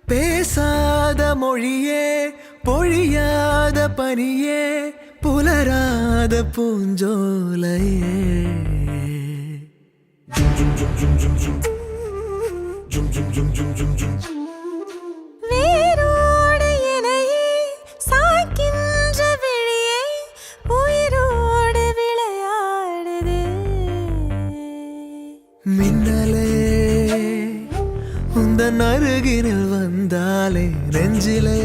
பேசாத மொழியே பொழியாத பனியே புலராத பூஞ்சோலையே வேரோடு இணையே சாய்க்கின்ற விழியே உயிரோடு விளையாடுது மின்னலே உந்தன் அருகினில் வந்தாலே நெஞ்சிலே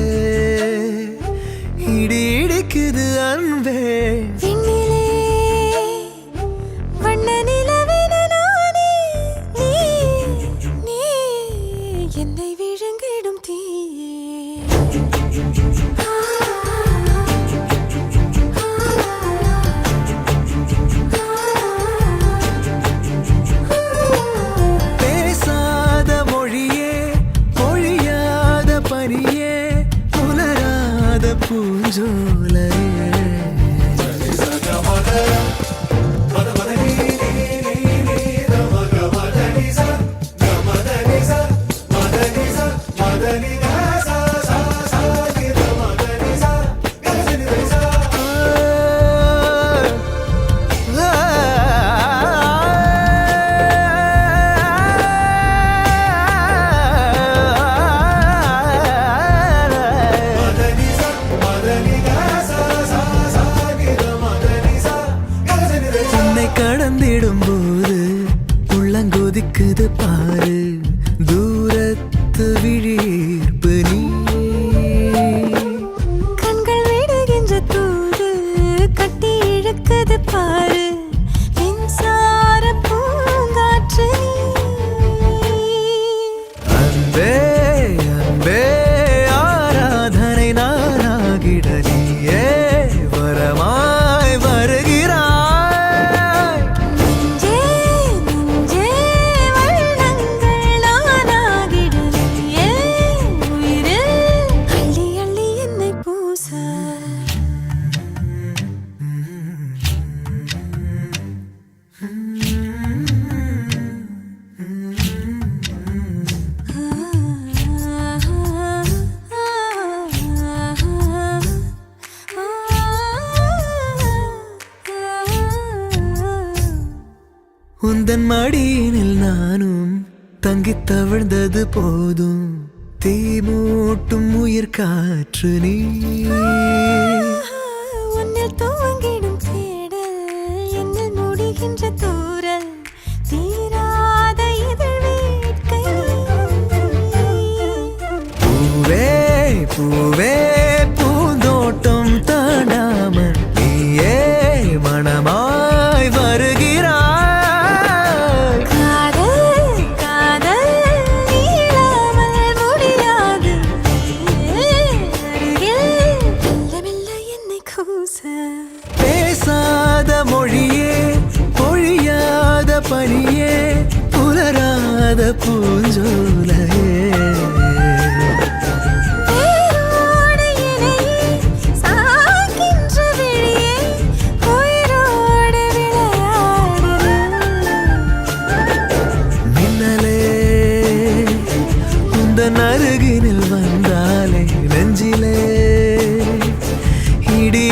இடி இடிக்குது அன்பே விண்ணிலே வண்ண நிலவென நானே நீ என்னை விழுங்கிடும் தீயே பேசாத மொழியே பொழியாத பனியே புலராத பூஞ்சோலையே கடந்திடும் போது உள்ளங்கொதிக்குது பாரு தூரத்து விழிப்பு நீ கண்கள் விடுகின்ற தூது கட்டி இழுக்குது பாரு மின்சார பூங்காற்று அன்பே அன்பே ஆராதனை நானாகிட நீயே வரமாய் வருகிறாய் உந்தன் மடியினில் நானும் தங்கித் தவிழ்ந்தது போதும் தீ மூட்டும் உயிர் காற்று நீ உன்னில் துவங்கிடும் தேடல் என்னில் முடிகின்ற தூரல் தீராத இதழ் வேட்கை பூவே பூவே பூந்தோட்டம் தாண்டாமல் நீயே மனமாய் வருகிறாய் பேசாத மொழியே பொழியாத பனியே புலராத பூஞ்சோலையே மின்னலே உந்தன் அருகினில் வந்தாலே நெஞ்சிலே இடி